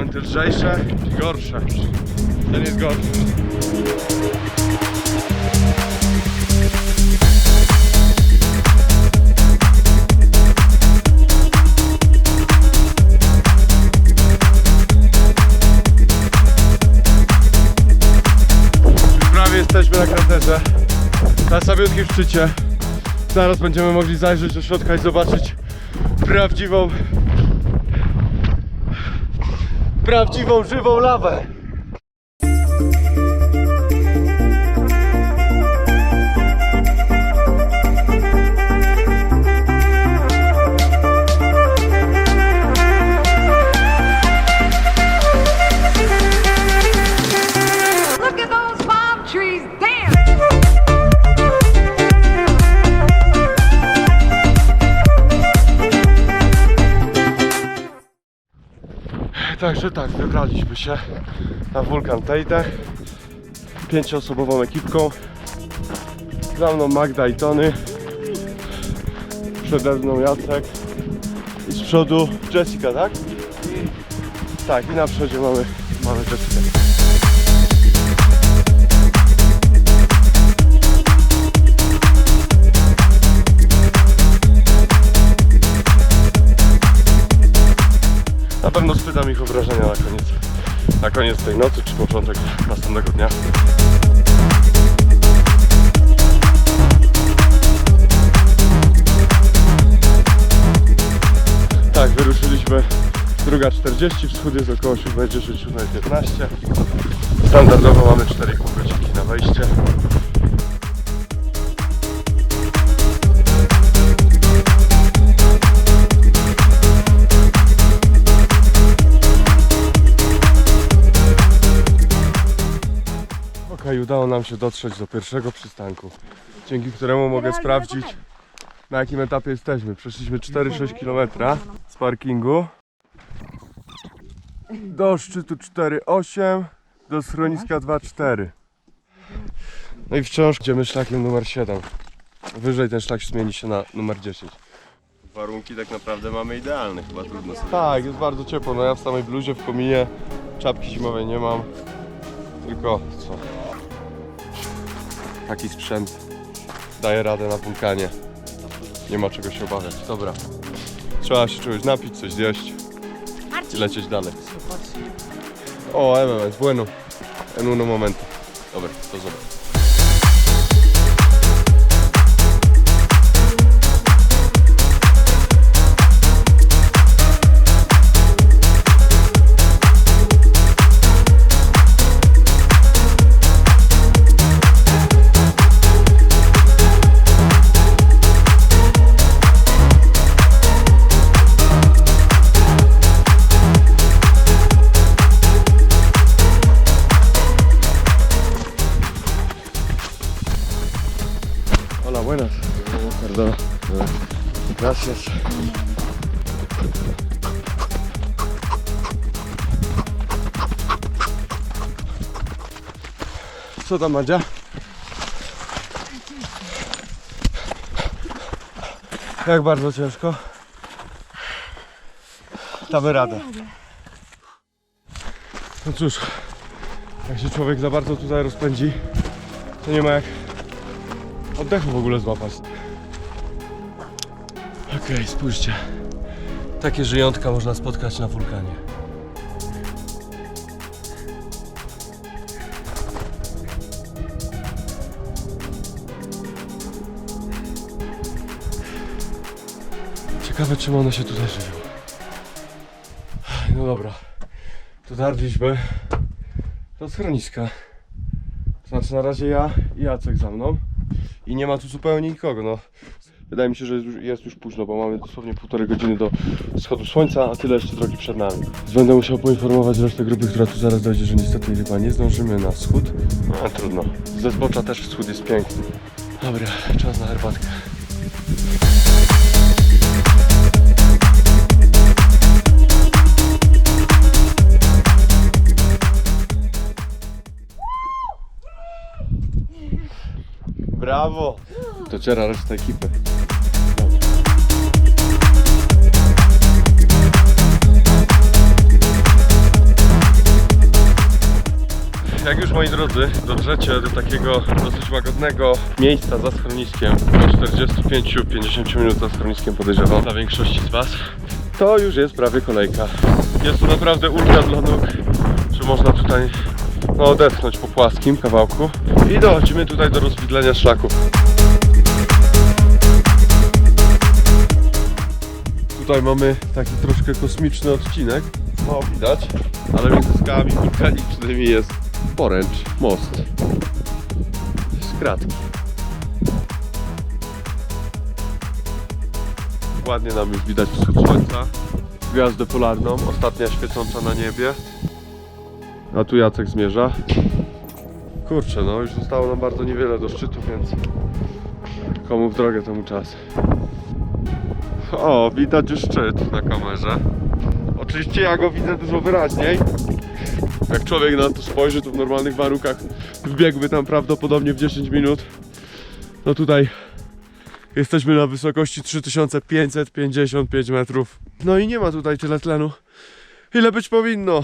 momenty lżejsze i gorsze. Ten jest gorszy. Już prawie jesteśmy na kraterze, na samiutkim szczycie. Zaraz będziemy mogli zajrzeć do środka i zobaczyć prawdziwą, żywą lawę. Look at those palm trees, damn! Także tak, wybraliśmy się na wulkan Teide 5-osobową ekipką. Za mną Magda i Tony, przede mną Jacek i z przodu Jessica, tak? Tak, i na przodzie mamy Jessica. Na pewno spytam ich o wrażenia na koniec tej nocy, czy początek następnego dnia. Tak, wyruszyliśmy 2:40, wschód jest około 7:10, 7:15. Standardowo mamy 4,5 godzinki na wejście. I udało nam się dotrzeć do pierwszego przystanku, dzięki któremu mogę sprawdzić, na jakim etapie jesteśmy. Przeszliśmy 4,6 km z parkingu do szczytu 4,8, do schroniska 2,4. No i wciąż idziemy szlakiem numer 7. Wyżej ten szlak zmieni się na numer 10. Warunki tak naprawdę mamy idealne, chyba trudno sobie. Tak, jest bardzo ciepło. No ja w samej bluzie, w kominie, czapki zimowej nie mam. Tylko co? Taki sprzęt daje radę na wulkanie. Nie ma czego się obawiać. Dobra. Trzeba się czegoś napić, coś zjeść i lecieć dalej. O, MMS, bueno. En uno momento. Dobra, to zobacz. Hola, buenas. Perdón. Gracias. Co tam, Madzia? Jak bardzo ciężko? Damy radę. No cóż, jak się człowiek za bardzo tutaj rozpędzi, to nie ma jak oddechu w ogóle złapać. Okej, spójrzcie. Takie żyjątka można spotkać na wulkanie. Ciekawe, czym one się tutaj żywią. No dobra, dotarliśmy do schroniska. Znaczy na razie ja i Jacek za mną. I nie ma tu zupełnie nikogo, no. Wydaje mi się, że jest już późno, bo mamy dosłownie 1,5 godziny do wschodu słońca, a tyle jeszcze drogi przed nami. Będę musiał poinformować resztę grupy, która tu zaraz dojdzie, że niestety chyba nie zdążymy na wschód. No ale trudno. Ze zbocza też wschód jest piękny. Dobra, czas na herbatkę. Brawo! Dociera reszta ekipy. Jak już, moi drodzy, dotrzecie do takiego dosyć łagodnego miejsca za schroniskiem, po 45-50 minut za schroniskiem, podejrzewam, dla większości z Was, to już jest prawie kolejka. Jest to naprawdę ultra dla nóg, że można tutaj odetchnąć po płaskim kawałku i dochodzimy tutaj do rozwidlenia szlaku. Tutaj mamy taki troszkę kosmiczny odcinek, mało widać, ale między skałami wulkanicznymi jest poręcz, most, skratki. Ładnie nam już widać wschód słońca, gwiazdę polarną, ostatnia świecąca na niebie. A tu Jacek zmierza. Kurczę, no już zostało nam bardzo niewiele do szczytu, więc komu w drogę, temu czas. O, widać już szczyt na kamerze. Oczywiście ja go widzę dużo wyraźniej. Jak człowiek na to spojrzy, to w normalnych warunkach wbiegłby tam prawdopodobnie w 10 minut. No tutaj jesteśmy na wysokości 3555 metrów. No i nie ma tutaj tyle tlenu, ile być powinno.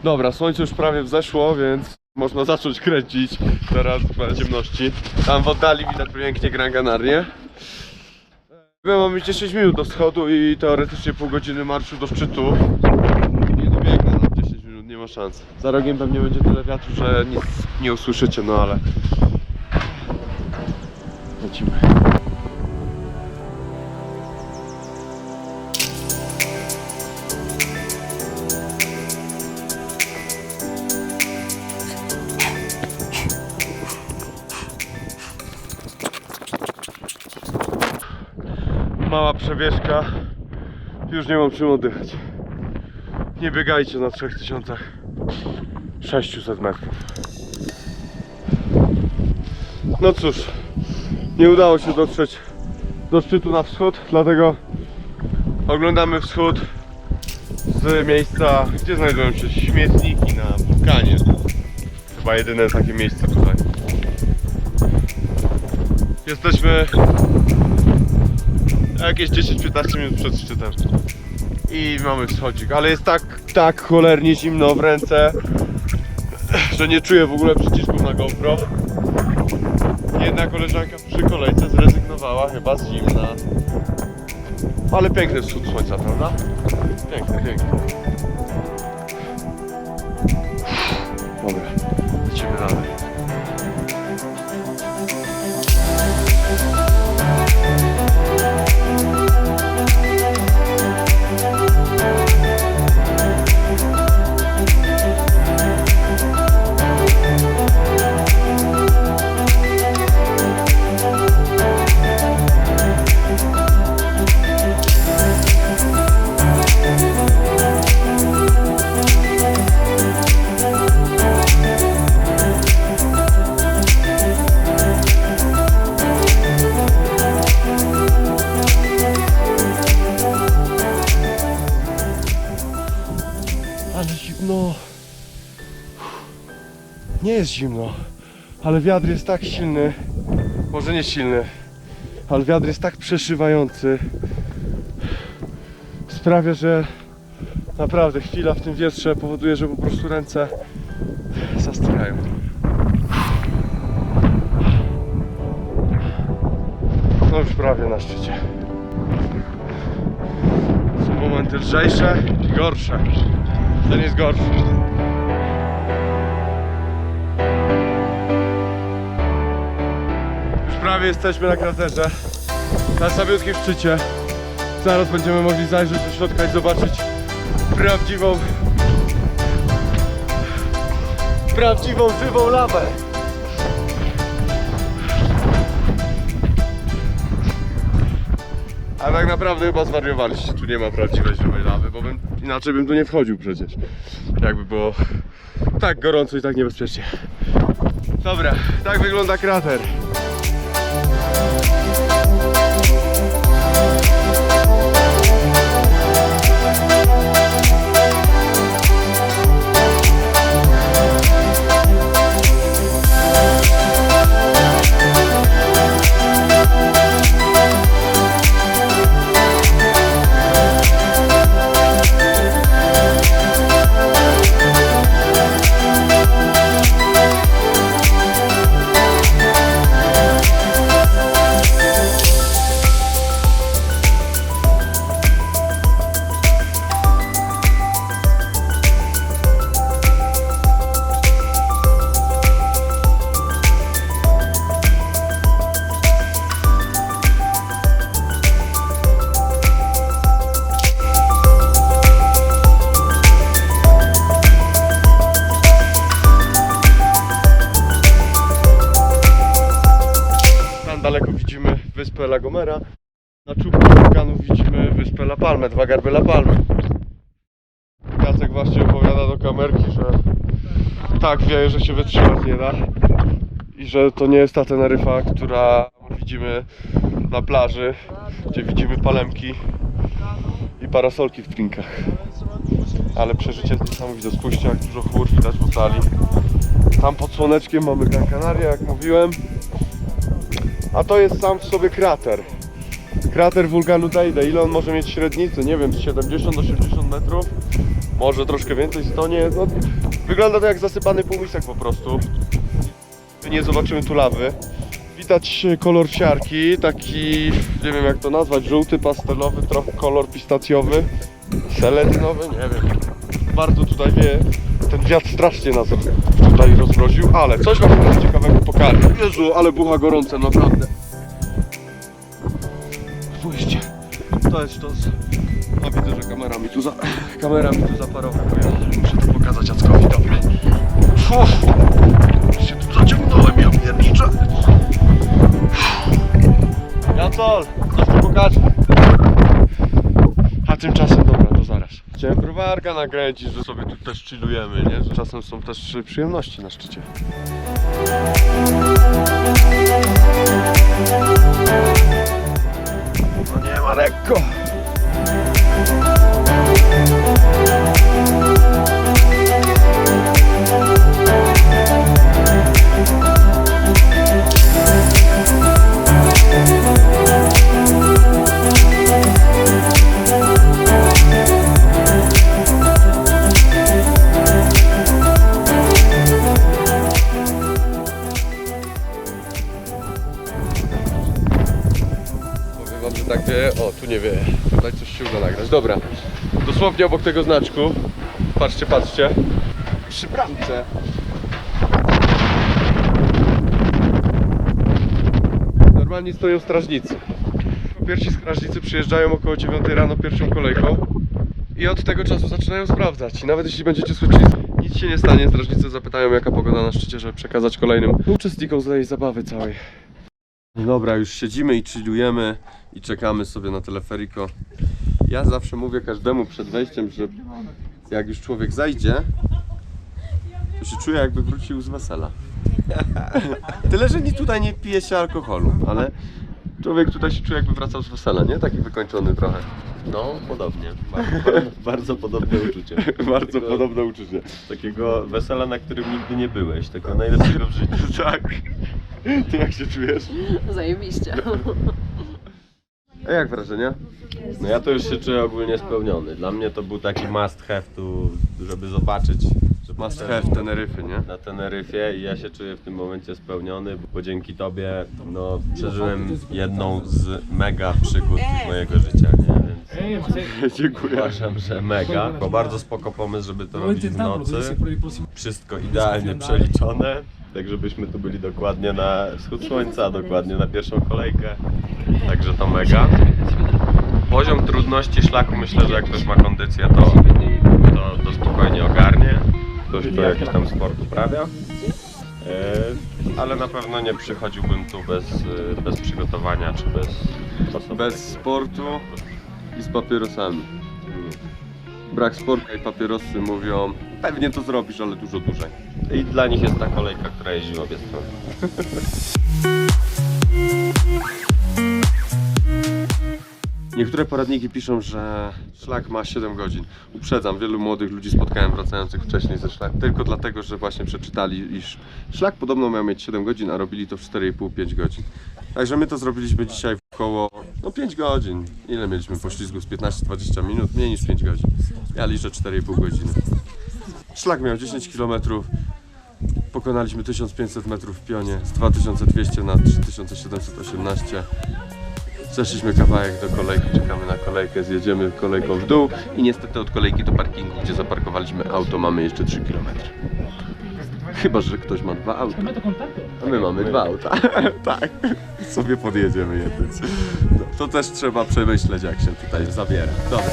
Dobra, słońce już prawie wzeszło, więc można zacząć kręcić teraz w ciemności. Tam w oddali widać pięknie Gran Canarię. My mamy 10 minut do wschodu i teoretycznie pół godziny marszu do szczytu. Nie dobiegnę na 10 minut, nie ma szans. Za rogiem pewnie będzie tyle wiatru, że nic nie usłyszycie, no ale lecimy. Mała przebieżka, już nie mam czym oddychać. Nie biegajcie na 3600 metrów. No cóż, nie udało się dotrzeć do szczytu na wschód, dlatego oglądamy wschód z miejsca, gdzie znajdują się śmietniki na wulkanie. Chyba jedyne takie miejsce tutaj. Jesteśmy jakieś 10-15 minut przed szczytem i mamy wschodzik, ale jest tak cholernie zimno w ręce, że nie czuję w ogóle przycisków na GoPro. Jedna koleżanka przy kolejce zrezygnowała chyba z zimna. Ale piękny wschód słońca, prawda? Piękny, piękny. Dobra, lecimy dalej. Ale zimno. Nie jest zimno, ale wiatr jest tak silny. Może nie silny, ale wiatr jest tak przeszywający. Sprawia, że naprawdę chwila w tym wietrze powoduje, że po prostu ręce zastygają. No już prawie na szczycie. Są momenty lżejsze i gorsze. Ten jest gorszy. Już prawie jesteśmy na kraterze. Na samiutkim szczycie. Zaraz będziemy mogli zajrzeć do środka i zobaczyć prawdziwą, żywą lawę. A tak naprawdę chyba zwariowaliście, tu nie ma prawdziwej żywej lawy, bo inaczej bym tu nie wchodził przecież. Jakby było tak gorąco i tak niebezpiecznie. Dobra, tak wygląda krater. wyspę La Gomera. Na czubku wulkanu widzimy wyspę La Palme, dwa garby La Palmy. Jacek właśnie opowiada do kamerki, że tak wieje, że się wytrzymać nie da. I że to nie jest ta Teneryfa, która widzimy na plaży, gdzie widzimy palemki i parasolki w drinkach. Ale przeżycie jest niesamowite. Spójrzcie, jak dużo chmur widać w oddali. Tam pod słoneczkiem mamy Gran Canaria, jak mówiłem. A to jest sam w sobie krater. Krater wulkanu Teide. Ile on może mieć średnicy? Nie wiem, z 70-80 metrów. Może troszkę więcej, 100 nie. No, wygląda to jak zasypany półmisek po prostu. Nie zobaczymy tu lawy. Widać kolor siarki, taki, nie wiem jak to nazwać, żółty, pastelowy, trochę kolor pistacjowy, seledynowy, nie wiem. Bardzo tutaj wieje, ten wiatr strasznie nas tutaj rozmroził, ale coś wam teraz ciekawego pokażę. Jezu, ale bucha gorące, naprawdę. Spójrzcie, to jest sztos. A widzę, że kamera mi tu zaparowała, bo ja muszę to pokazać Jackowi, dobra. Się tu zaciągnąłem, ja pierniczę. Jacol, coś tu pokażę. A tymczasem, dobra, to zaraz. Chciałem browarka nakręcić, że sobie tu też chillujemy, nie? Że czasem są też przyjemności na szczycie. No nie ma lekko. Tak wieje, o tu nie wieje, tutaj coś się uda nagrać. Dobra, dosłownie obok tego znaczku, patrzcie, patrzcie, przy bramce. Normalnie stoją strażnicy. Pierwsi strażnicy przyjeżdżają około 9 rano pierwszą kolejką i od tego czasu zaczynają sprawdzać. I nawet jeśli będziecie słyszeli, nic się nie stanie, strażnicy zapytają jaka pogoda na szczycie, żeby przekazać kolejnym uczestnikom tej zabawy całej. Dobra, już siedzimy i chillujemy i czekamy sobie na teleferiko. Ja zawsze mówię każdemu przed wejściem, że jak już człowiek zajdzie, to się czuje jakby wrócił z wesela. Tyle, że tutaj nie pije się alkoholu, ale człowiek tutaj się czuje jakby wracał z wesela, nie? Taki wykończony trochę. No, podobnie. Bardzo podobne uczucie. Bardzo podobne uczucie. Takiego wesela, na którym nigdy nie byłeś, tego najlepszego w życiu. Tak. Ty jak się czujesz? Zajebiście. A jak wrażenia? No ja to już się czuję ogólnie spełniony. Dla mnie to był taki must have tu, żeby zobaczyć. Must have Teneryfy, nie? Na Teneryfie i ja się czuję w tym momencie spełniony, bo dzięki tobie no, przeżyłem jedną z mega przygód mojego życia, nie? Więc Dziękuję. uważam, że mega. To bardzo spoko pomysł, żeby to robić w nocy. Wszystko idealnie przeliczone, tak żebyśmy tu byli dokładnie na wschód słońca, dokładnie na pierwszą kolejkę. Także to mega. Poziom trudności szlaku, myślę, że jak ktoś ma kondycję, to spokojnie ogarnie. Ktoś, kto jakiś tam sport uprawia. Ale na pewno nie przychodziłbym tu bez przygotowania, czy Bez sportu i z papierosami. Brak sportu i papierosy mówią, pewnie to zrobisz, ale dużo dłużej. I dla nich jest ta kolejka, która jeździ w obie strony. Niektóre poradniki piszą, że szlak ma 7 godzin. Uprzedzam, wielu młodych ludzi spotkałem wracających wcześniej ze szlaku. Tylko dlatego, że właśnie przeczytali, iż szlak podobno miał mieć 7 godzin, a robili to w 4,5-5 godzin. Także my to zrobiliśmy dzisiaj w około 5 godzin. Ile mieliśmy poślizgu? Z 15-20 minut? Mniej niż 5 godzin. Ja liczę 4,5 godziny. Szlak miał 10 km. Pokonaliśmy 1500 metrów w pionie. Z 2200 na 3718. Zeszliśmy kawałek do kolejki, czekamy na kolejkę, zjedziemy kolejką w dół i niestety od kolejki do parkingu, gdzie zaparkowaliśmy auto, mamy jeszcze 3 km. Chyba że ktoś ma 2 auta. A my mamy 2 auta. Tak. Sobie podjedziemy jednym. No, to też trzeba przemyśleć, jak się tutaj zabiera. Dobra.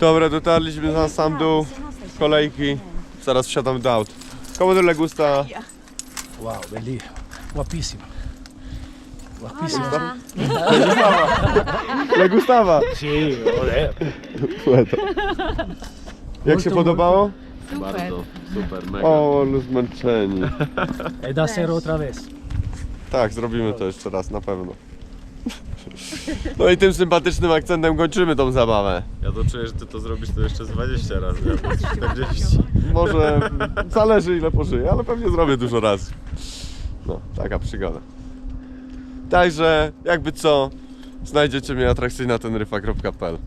Dobra, dotarliśmy na sam dół kolejki. Zaraz wsiadam do aut. Como no le gusta? Wow, bellissimo. Guapissimo. Guapissimo. Le gustaba. Sì, joder. Jak się podobało? Bardzo, super, mega. O, ale zmęczeni. È da zero otra vez. Tak, zrobimy to jeszcze raz, na pewno. No i tym sympatycznym akcentem kończymy tą zabawę. Ja to czuję, że ty to zrobisz to jeszcze z 20 razy, albo z 40. Może zależy ile pożyję, ale pewnie zrobię dużo razy. No, taka przygoda. Także, jakby co, znajdziecie mnie atrakcyjnatenryfa.pl.